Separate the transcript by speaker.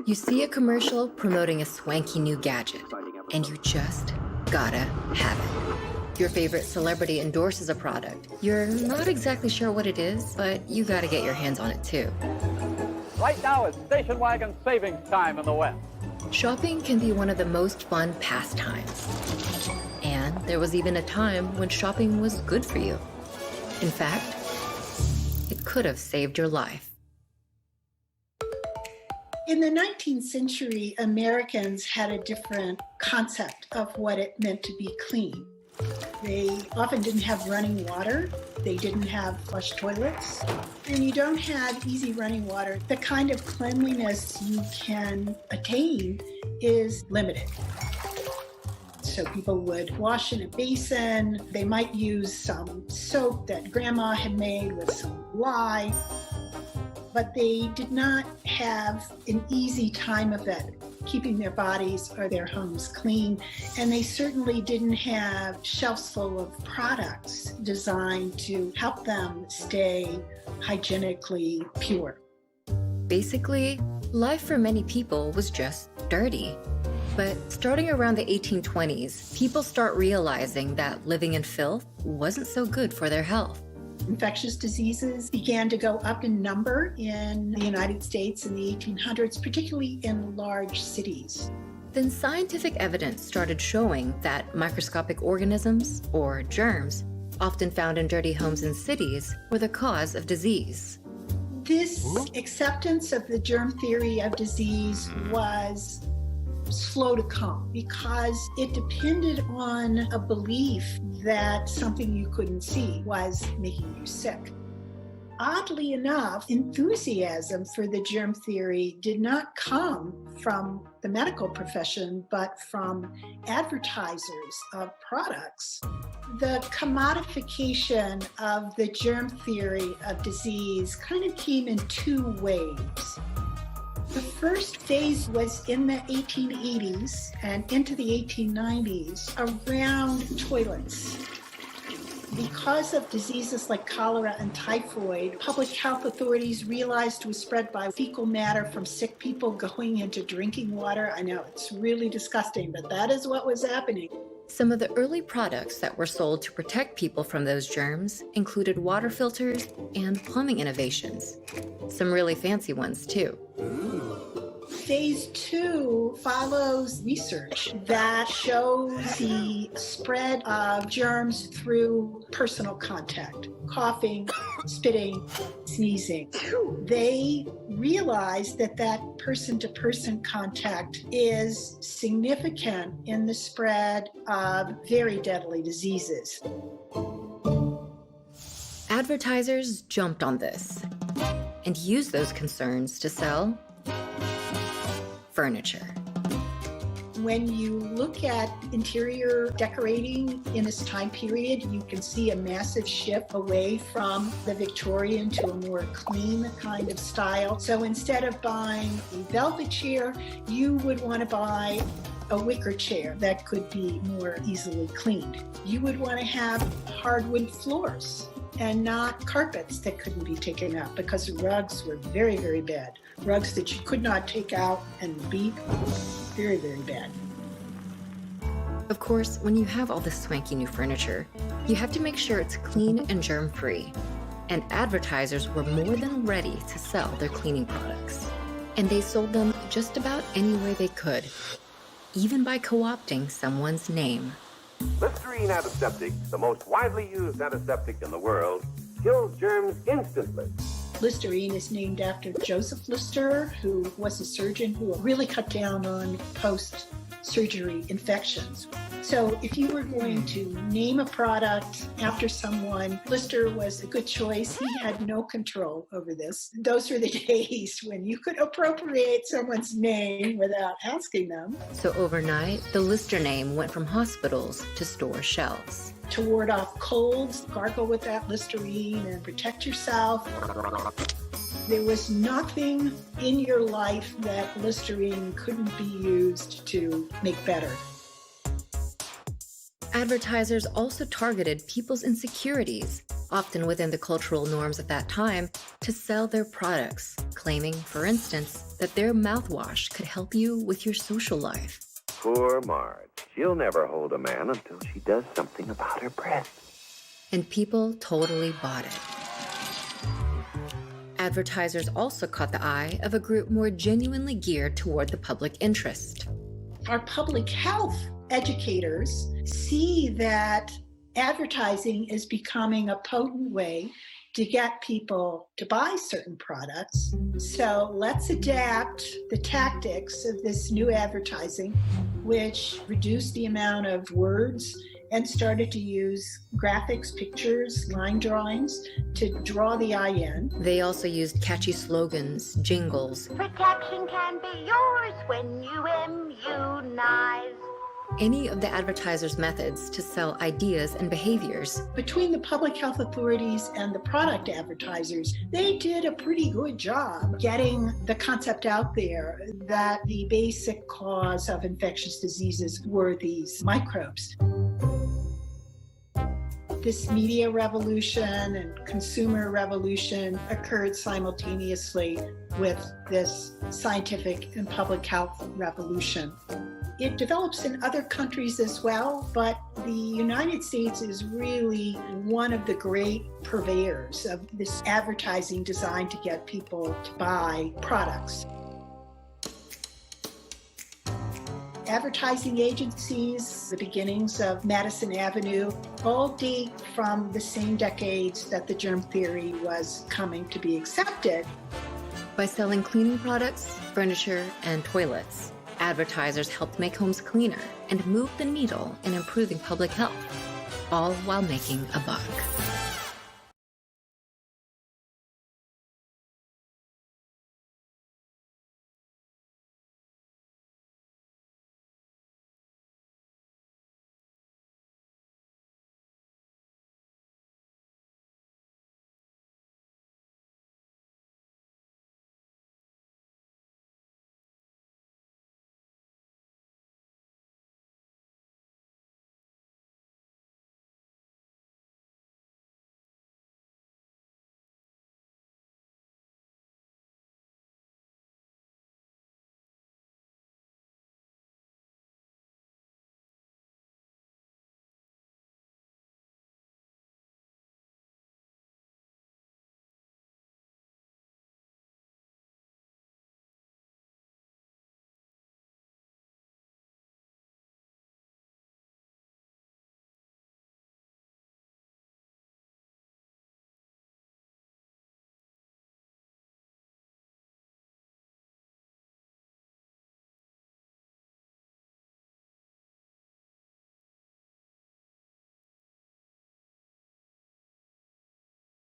Speaker 1: You see a commercial promoting a swanky new gadget, and you just gotta have it. Your favorite celebrity endorses a product. You're not exactly sure what it is, but you gotta get your hands on it too.
Speaker 2: Right now it's station wagon savings time in the West.
Speaker 1: Shopping can be one of the most fun pastimes. And there was even a time when shopping was good for you. In fact, it could have saved your life.
Speaker 3: In the 19th century, Americans had a different concept of what it meant to be clean. They often didn't have running water. They didn't have flush toilets. When you don't have easy running water, the kind of cleanliness you can attain is limited. So people would wash in a basin. They might use some soap that grandma had made with some lye. But they did not have an easy time of it, keeping their bodies or their homes clean. And they certainly didn't have shelves full of products designed to help them stay hygienically pure.
Speaker 1: Basically, life for many people was just dirty. But starting around the 1820s, people start realizing that living in filth wasn't so good for their health.
Speaker 3: Infectious diseases began to go up in number in the United States in the 1800s, particularly in large cities.
Speaker 1: Then scientific evidence started showing that microscopic organisms, or germs, often found in dirty homes and cities, were the cause of disease.
Speaker 3: This acceptance of the germ theory of disease was slow to come because it depended on a belief that something you couldn't see was making you sick. Oddly enough, enthusiasm for the germ theory did not come from the medical profession, but from advertisers of products. The commodification of the germ theory of disease kind of came in two waves. The first phase was in the 1880s and into the 1890s around toilets. Because of diseases like cholera and typhoid, public health authorities realized it was spread by fecal matter from sick people going into drinking water. I know it's really disgusting, but that is what was happening.
Speaker 1: Some of the early products that were sold to protect people from those germs included water filters and plumbing innovations. Some really fancy ones, too.
Speaker 3: Phase two follows research that shows the spread of germs through personal contact, coughing, spitting, sneezing. They realize that that person-to-person contact is significant in the spread of very deadly diseases.
Speaker 1: Advertisers jumped on this and used those concerns to sell furniture.
Speaker 3: When you look at interior decorating in this time period, you can see a massive shift away from the Victorian to a more clean kind of style. So instead of buying a velvet chair, you would want to buy a wicker chair that could be more easily cleaned. You would want to have hardwood floors and not carpets that couldn't be taken out because rugs were very, very bad. Rugs that you could not take out and beat, very, very bad.
Speaker 1: Of course, when you have all this swanky new furniture, you have to make sure it's clean and germ-free. And advertisers were more than ready to sell their cleaning products. And they sold them just about any way they could, even by co-opting someone's name.
Speaker 4: Listerine antiseptic, the most widely used antiseptic in the world, kills germs instantly.
Speaker 3: Listerine is named after Joseph Lister, who was a surgeon who really cut down on post-surgery infections. So if you were going to name a product after someone, Lister was a good choice. He had no control over this. Those were the days when you could appropriate someone's name without asking them.
Speaker 1: So overnight, the Lister name went from hospitals to store shelves.
Speaker 3: To ward off colds, gargle with that Listerine and protect yourself. There was nothing in your life that Listerine couldn't be used to make better.
Speaker 1: Advertisers also targeted people's insecurities, often within the cultural norms of that time, to sell their products, claiming, for instance, that their mouthwash could help you with your social life.
Speaker 4: Poor Marge. She'll never hold a man until she does something about her breasts.
Speaker 1: And people totally bought it. Advertisers also caught the eye of a group more genuinely geared toward the public interest.
Speaker 3: Our public health educators see that advertising is becoming a potent way to get people to buy certain products. So let's adapt the tactics of this new advertising, which reduced the amount of words and started to use graphics, pictures, line drawings to draw the eye in.
Speaker 1: They also used catchy slogans, jingles.
Speaker 5: Protection can be yours when you immunize.
Speaker 1: Any of the advertisers' methods to sell ideas and behaviors.
Speaker 3: Between the public health authorities and the product advertisers, they did a pretty good job getting the concept out there that the basic cause of infectious diseases were these microbes. This media revolution and consumer revolution occurred simultaneously with this scientific and public health revolution. It develops in other countries as well, but the United States is really one of the great purveyors of this advertising designed to get people to buy products. Advertising agencies, the beginnings of Madison Avenue, all date from the same decades that the germ theory was coming to be accepted.
Speaker 1: By selling cleaning products, furniture, and toilets, advertisers helped make homes cleaner and move the needle in improving public health, all while making a buck.